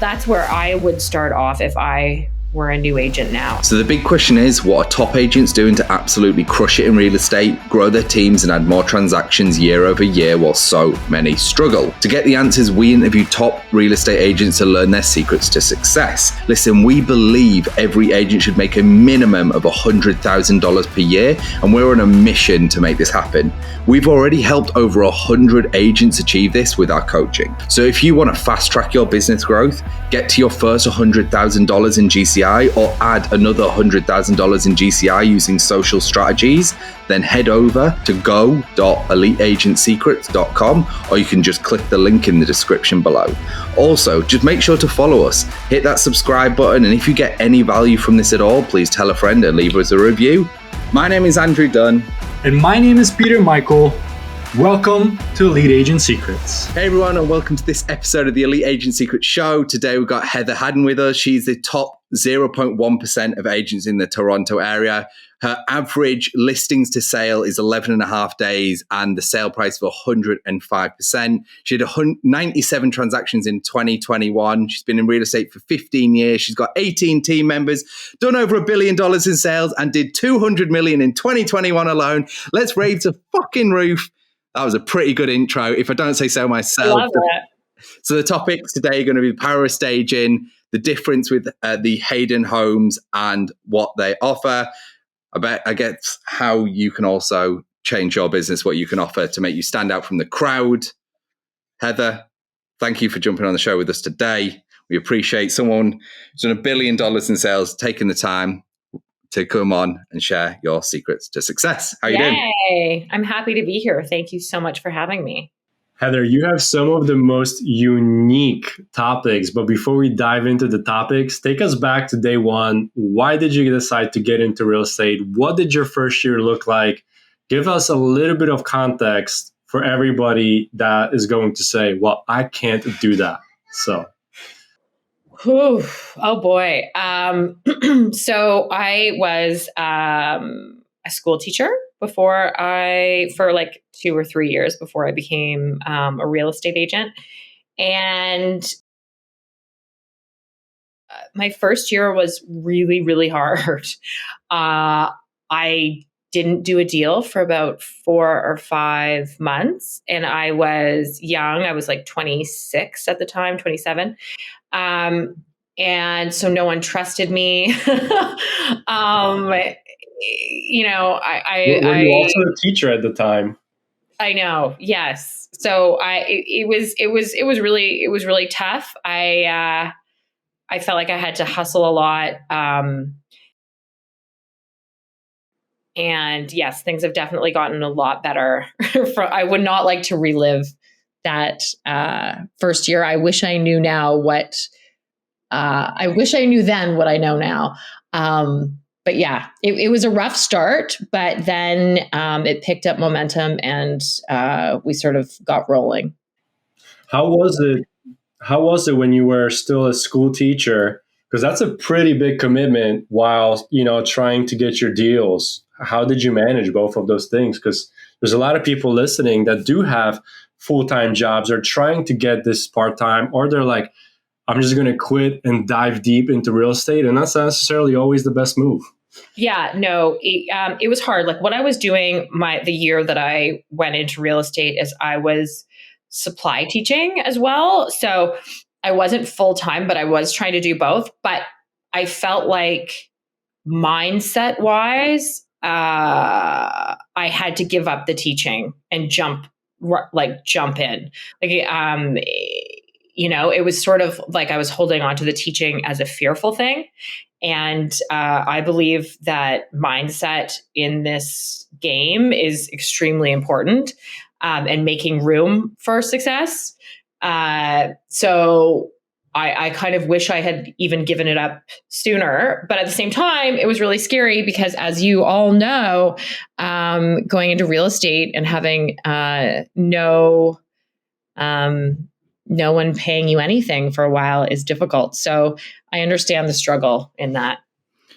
That's where I would start off if I were a new agent now. So the big question is, what are top agents doing to absolutely crush it in real estate, grow their teams and add more transactions year over year while so many struggle? To get the answers, we interview top real estate agents to learn their secrets to success. Listen, we believe every agent should make a minimum of $100,000 per year, and we're on a mission to make this happen. We've already helped over 100 agents achieve this with our coaching. So if you want to fast track your business growth, get to your first $100,000 in GCI, or add another $100,000 in GCI using social strategies, then head over to go.eliteagentsecrets.com, or you can just click the link in the description below. Also, just make sure to follow us, hit that subscribe button, and if you get any value from this at all, please tell a friend and leave us a review. My name is Andrew Dunn. And my name is Peter Michael. Welcome to Elite Agent Secrets. Hey everyone, and welcome to this episode of the Elite Agent Secrets Show. Today we've got Heather Haddon with us. She's the top 0.1% of agents in the Toronto area. Her average listings to sale is 11 and a half days, and the sale price of 105%. She had 97 transactions in 2021. She's been in real estate for 15 years. She's got 18 team members, done over $1 billion in sales, and did 200 million in 2021 alone. Let's raise the fucking roof. That was a pretty good intro, if I don't say so myself. Love it. So the topics today are going to be power of staging, the difference with the Hayden homes and what they offer. I guess how you can also change your business, what you can offer to make you stand out from the crowd. Heather, thank you for jumping on the show with us today. We appreciate someone who's done $1 billion in sales taking the time to come on and share your secrets to success. How you doing? I'm happy to be here. Thank you so much for having me. Heather, you have some of the most unique topics, but before we dive into the topics, take us back to day one. Why did you decide to get into real estate? What did your first year look like? Give us a little bit of context for everybody that is going to say, well, I can't do that. So. Whew. Oh boy. So I was a school teacher for like 2 or 3 years before I became a real estate agent. And my first year was really, really hard. I didn't do a deal for about 4 or 5 months. And I was young. I was like 26 at the time, 27. And so no one trusted me. Were you also a teacher at the time? I know. Yes. So it was really tough. I felt like I had to hustle a lot. And yes, things have definitely gotten a lot better. I would not like to relive that first year. I wish I knew now what. I wish I knew then what I know now. But yeah, it was a rough start, but then it picked up momentum and we sort of got rolling. How was it? How was it when you were still a school teacher? Because that's a pretty big commitment while, trying to get your deals. How did you manage both of those things? Because there's a lot of people listening that do have full-time jobs or trying to get this part-time, or they're like, I'm just going to quit and dive deep into real estate. And that's not necessarily always the best move. Yeah, no, it was hard. Like what I was doing the year that I went into real estate is I was supply teaching as well. So I wasn't full-time, but I was trying to do both. But I felt like mindset wise, I had to give up the teaching and jump in. It was sort of like I was holding on to the teaching as a fearful thing. And I believe that mindset in this game is extremely important and making room for success. So I kind of wish I had even given it up sooner. But at the same time, it was really scary because, as you all know, going into real estate and having no one paying you anything for a while is difficult. So I understand the struggle in that.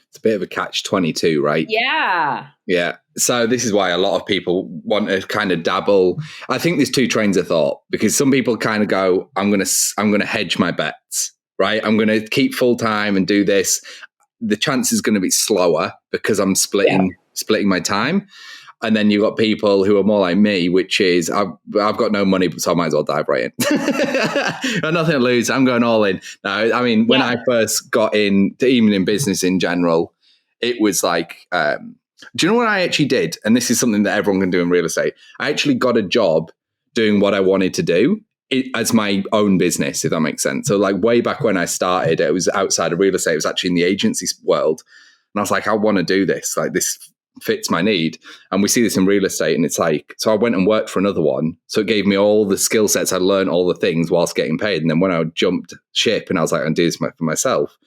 It's a bit of a catch-22, right? Yeah. Yeah. So this is why a lot of people want to kind of dabble. I think there's two trains of thought, because some people kind of go, I'm going to hedge my bets. right? I'm going to keep full time and do this. The chance is going to be slower because I'm splitting my time. And then you've got people who are more like me, which is I've got no money, so I might as well dive right in. I've got nothing to lose. I'm going all in. No, I mean, when I first got in, even in business in general, it was like, do you know what I actually did? And this is something that everyone can do in real estate. I actually got a job doing what I wanted to do as my own business, if that makes sense. So like way back when I started, it was outside of real estate. It was actually in the agency world. And I was like, I want to do this. Like this fits my need. And we see this in real estate. And it's like, so I went and worked for another one. So it gave me all the skill sets. I learned all the things whilst getting paid. And then when I jumped ship and I was like, I'm doing this for myself,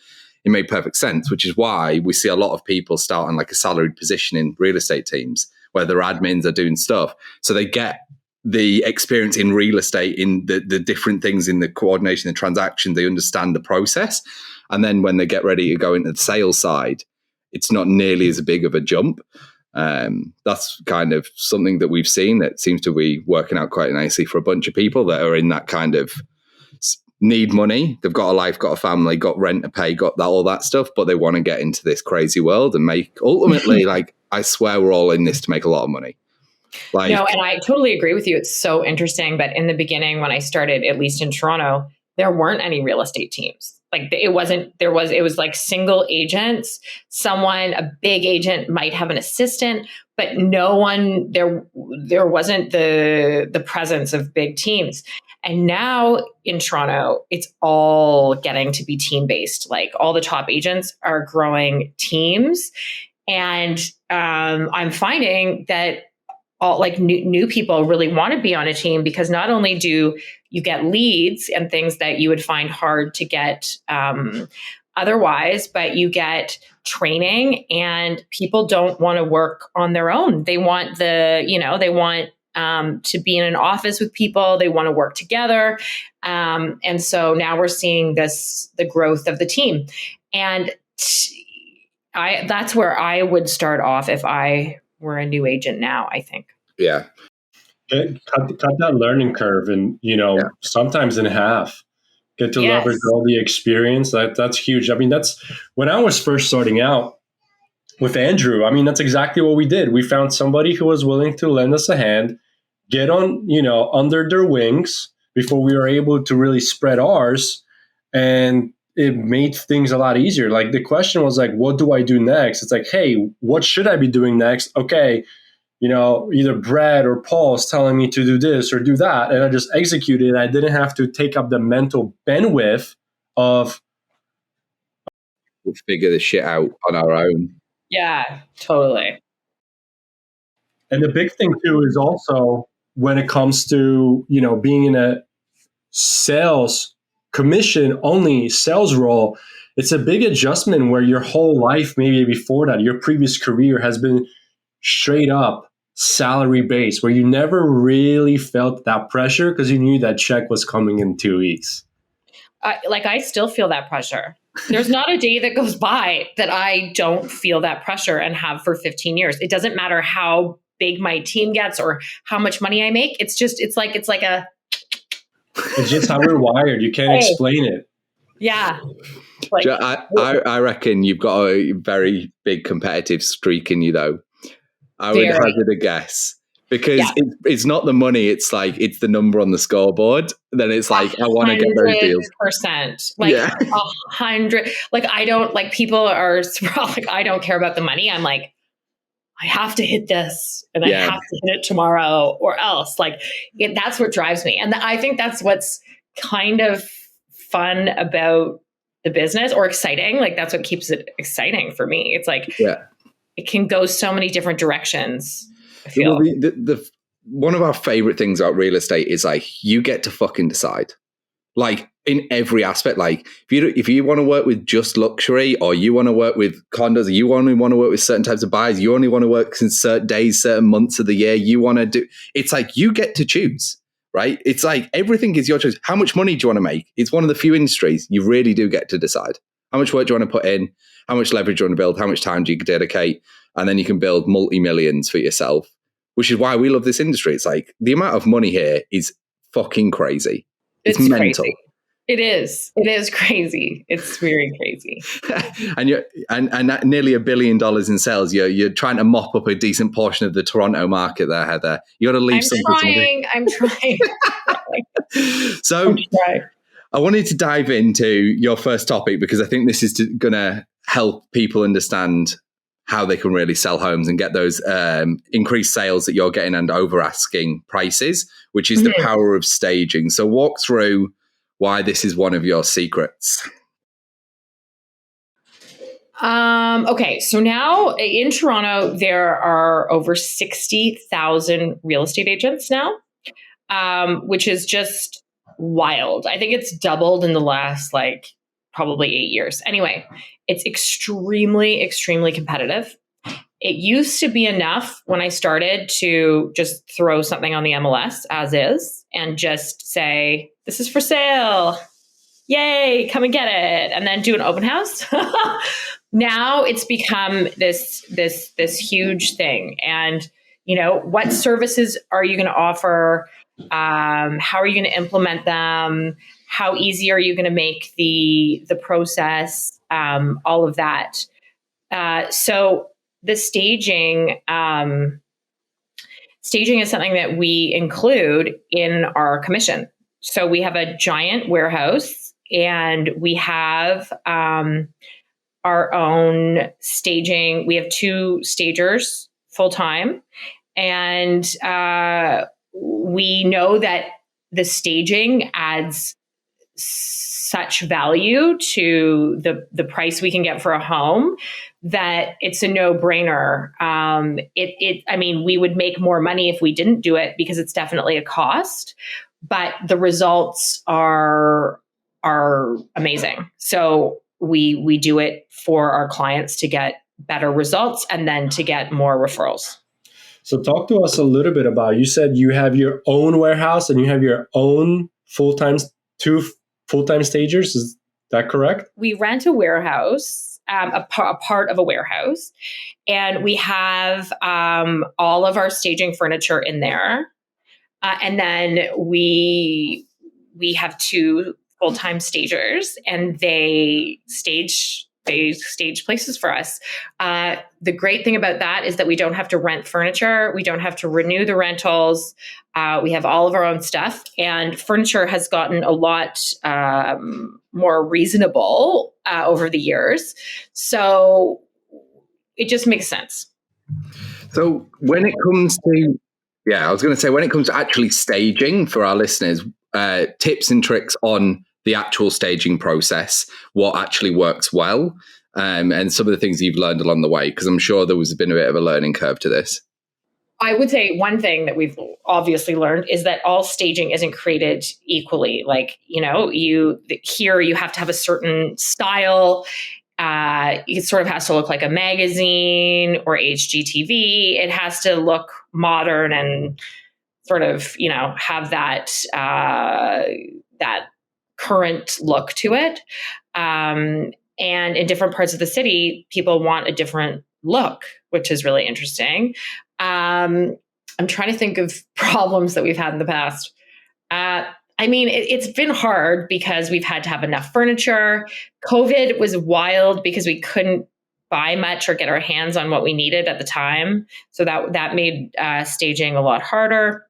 it made perfect sense, which is why we see a lot of people start on like a salaried position in real estate teams where their admins are doing stuff. So they get the experience in real estate, in the different things in the coordination, the transaction, they understand the process. And then when they get ready to go into the sales side, it's not nearly as big of a jump. That's kind of something that we've seen that seems to be working out quite nicely for a bunch of people that are in that kind of need money. They've got a life, got a family, got rent to pay, got that, all that stuff, but they want to get into this crazy world and make ultimately, like, I swear we're all in this to make a lot of money. Like, no, and I totally agree with you. It's so interesting. But in the beginning, when I started, at least in Toronto, there weren't any real estate teams. Like it was like single agents. A big agent might have an assistant, but no one there wasn't the presence of big teams. And now in Toronto, it's all getting to be team-based. Like all the top agents are growing teams. And I'm finding that all like new people really want to be on a team, because not only do you get leads and things that you would find hard to get otherwise, but you get training, and people don't want to work on their own. They want to be in an office with people. They want to work together. And so now we're seeing the growth of the team. And that's where I would start off if I were a new agent now, I think. Yeah. Cut that learning curve and, sometimes in half. Get to leverage all the experience. That's huge. I mean, that's when I was first starting out with Andrew. I mean, that's exactly what we did. We found somebody who was willing to lend us a hand, get on, under their wings before we were able to really spread ours. And it made things a lot easier. Like the question was like, what do I do next? It's like, hey, what should I be doing next? Okay. Either Brad or Paul's telling me to do this or do that. And I just executed. I didn't have to take up the mental bandwidth of. We'll figure this shit out on our own. Yeah, totally. And the big thing too is also when it comes to, being in a sales commission only sales role, it's a big adjustment where your whole life, maybe before that, your previous career has been straight up salary based, where you never really felt that pressure because you knew that check was coming in 2 weeks. I still feel that pressure. There's not a day that goes by that I don't feel that pressure, and have for 15 years. It doesn't matter how big my team gets or how much money I make. It's like a. It's just how we're wired. You can't explain it. Yeah. I reckon you've got a very big competitive streak in you, though. I would hazard a guess, because it's not the money. It's like, it's the number on the scoreboard. Then it's like, I want to get those deals. 100%. Like 100. Like I don't, like people are like, I don't care about the money. I'm like, I have to hit this and I have to hit it tomorrow or else. Like that's what drives me. And I think that's what's kind of fun about the business, or exciting. Like that's what keeps it exciting for me. It's like, it can go so many different directions, I feel. Well, one of our favorite things about real estate is like, you get to fucking decide. Like in every aspect. Like if you want to work with just luxury, or you want to work with condos, or you only want to work with certain types of buyers, you only want to work in certain days, certain months of the year, you want to do, it's like you get to choose, right? It's like everything is your choice. How much money do you want to make? It's one of the few industries you really do get to decide. How much work do you want to put in? How much leverage do you want to build? How much time do you dedicate? And then you can build multi-millions for yourself, which is why we love this industry. It's like the amount of money here is fucking crazy. It's mental. Crazy. It is. It is crazy. It's very crazy. And you're and at nearly $1 billion in sales. You're trying to mop up a decent portion of the Toronto market there, Heather. You got to leave some for somebody. I'm trying. So I wanted to dive into your first topic because I think this is going to help people understand how they can really sell homes and get those increased sales that you're getting and over asking prices, which is the power of staging. So walk through why this is one of your secrets. Okay, so now in Toronto, there are over 60,000 real estate agents now, which is just wild. I think it's doubled in the last probably 8 years. Anyway, it's extremely, extremely competitive. It used to be enough when I started to just throw something on the MLS as is and just say, this is for sale. Yay, come and get it. And then do an open house. Now it's become this huge thing. And, what services are you going to offer? How are you going to implement them? How easy are you going to make the process? All of that. So the staging is something that we include in our commission. So we have a giant warehouse and we have our own staging. We have 2 stagers full time. And we know that the staging adds such value to the price we can get for a home that it's a no-brainer. We would make more money if we didn't do it because it's definitely a cost, but the results are amazing. So we do it for our clients to get better results and then to get more referrals. So talk to us a little bit about, you said you have your own warehouse and you have your own 2 full-time stagers. Is that correct? We rent a warehouse, a part of a warehouse, and we have all of our staging furniture in there. And then we have 2 full-time stagers, and they stage places for us. The great thing about that is that we don't have to rent furniture. We don't have to renew the rentals. We have all of our own stuff, and furniture has gotten a lot more reasonable over the years. So it just makes sense. So when it comes to, when it comes to actually staging for our listeners, tips and tricks on the actual staging process, what actually works well, and some of the things you've learned along the way, because I'm sure there was been a bit of a learning curve to this. I would say one thing that we've obviously learned is that all staging isn't created equally. You have to have a certain style. It sort of has to look like a magazine or HGTV. It has to look modern and sort of, have that current look to it. And in different parts of the city, people want a different look, which is really interesting. I'm trying to think of problems that we've had in the past. It's been hard because we've had to have enough furniture. COVID was wild because we couldn't buy much or get our hands on what we needed at the time. So that made staging a lot harder.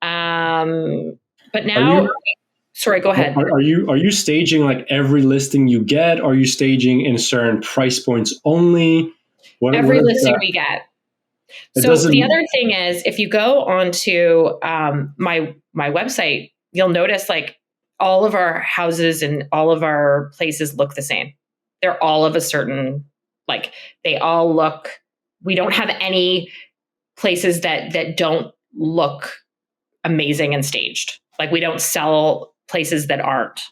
But now, sorry, go ahead. Are you staging like every listing you get? Are you staging in certain price points only? Every listing we get. So the other thing is, if you go onto my website, you'll notice all of our houses and all of our places look the same. They're all of a certain, they all look, we don't have any places that don't look amazing and staged. We don't sell places that aren't.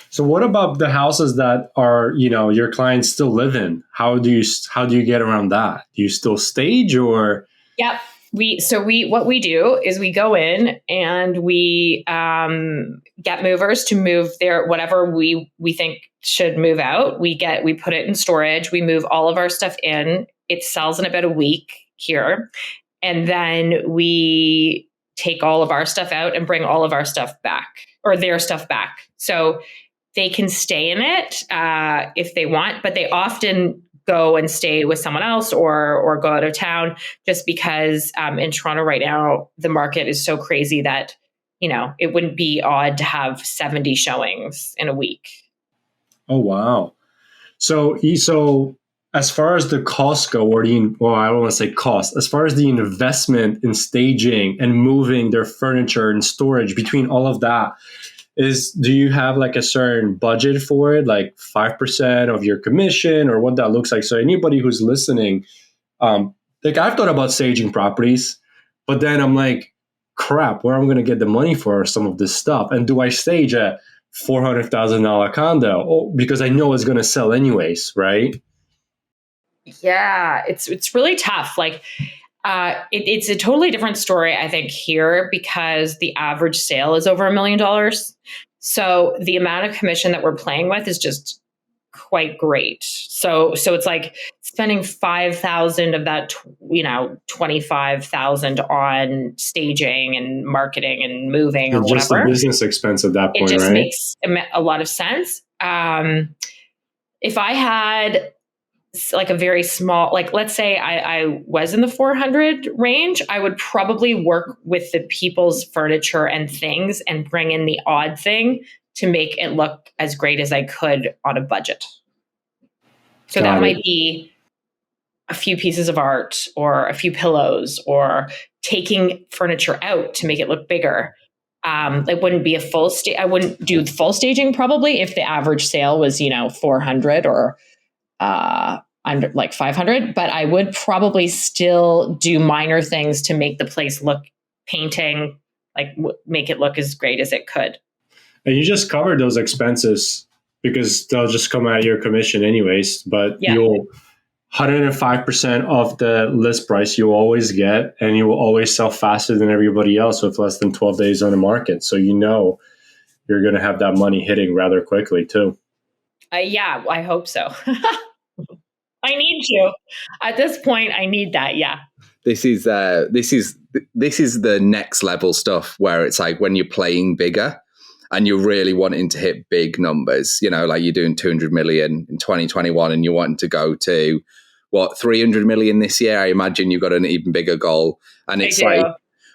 So what about the houses that are, your clients still live in? How do you get around that? Do you still stage or? Yep. What we do is we go in and we get movers to move whatever we think should move out. We put it in storage. We move all of our stuff in. It sells in about a week here. And then we take all of our stuff out and bring all of our stuff back, or their stuff back. So they can stay in it if they want, but they often go and stay with someone else or go out of town, just because in Toronto right now, the market is so crazy that, it wouldn't be odd to have 70 showings in a week. Oh, wow. So as far as the costs go, I don't want to say cost, as far as the investment in staging and moving their furniture and storage, between all of that, do you have like a certain budget for it, like 5% of your commission, or what that looks like? So anybody who's listening, like I've thought about staging properties, but then I'm like, crap, where am I going to get the money for some of this stuff? And do I stage a $400,000 condo? Oh, because I know it's going to sell anyways, right? Yeah, it's really tough. Like, it's a totally different story, I think, here, because the average sale is over $1 million. So the amount of commission that we're playing with is just quite great. So it's like spending 5,000 of that, 25,000 on staging and marketing and moving or just whatever. Just a business expense at that point, it just right? Makes a lot of sense. If I had like a very small, like let's say I was in the 400 range, I would probably work with the people's furniture and things and bring in the odd thing to make it look as great as I could on a budget. So that might be a few pieces of art or a few pillows or taking furniture out to make it look bigger. It wouldn't be a full I wouldn't do full staging probably if the average sale was, 400 or under like 500, but I would probably still do minor things to make the place look, painting, like make it look as great as it could. And you just covered those expenses because they'll just come out of your commission anyways, but you'll 105% of the list price you always get, and you will always sell faster than everybody else with less than 12 days on the market. So you're going to have that money hitting rather quickly too. Yeah, I hope so. I need to. At this point, I need that. Yeah. This is the next level stuff where it's like when you're playing bigger and you're really wanting to hit big numbers, like you're doing 200 million in 2021 and you're wanting to go to 300 million this year. I imagine you've got an even bigger goal. And it's like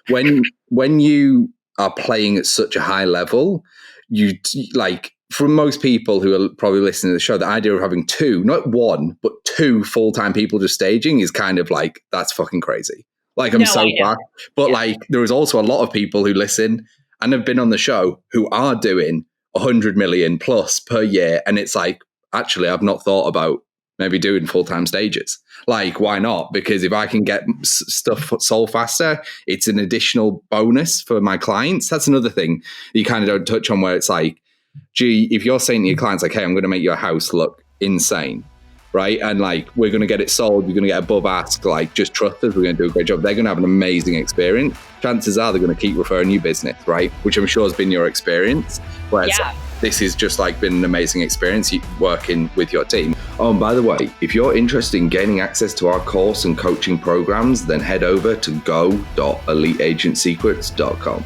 when you are playing at such a high level, you like, for most people who are probably listening to the show, the idea of having two, not one, but two full-time people just staging is kind of like, that's fucking crazy. Like, I'm so far. But like, there is also a lot of people who listen and have been on the show who are doing 100 million plus per year. And it's like, actually, I've not thought about maybe doing full-time stages. Like, why not? Because if I can get stuff sold faster, it's an additional bonus for my clients. That's another thing you kind of don't touch on, where it's like, gee, if you're saying to your clients, like, hey, I'm going to make your house look insane, right? And like, we're going to get it sold, you're going to get above ask, like, just trust us, we're going to do a great job. They're going to have an amazing experience. Chances are they're going to keep referring you business, right? Which I'm sure has been your experience. Whereas this has just like been an amazing experience working with your team. Oh, and by the way, if you're interested in gaining access to our course and coaching programs, then head over to go.eliteagentsecrets.com.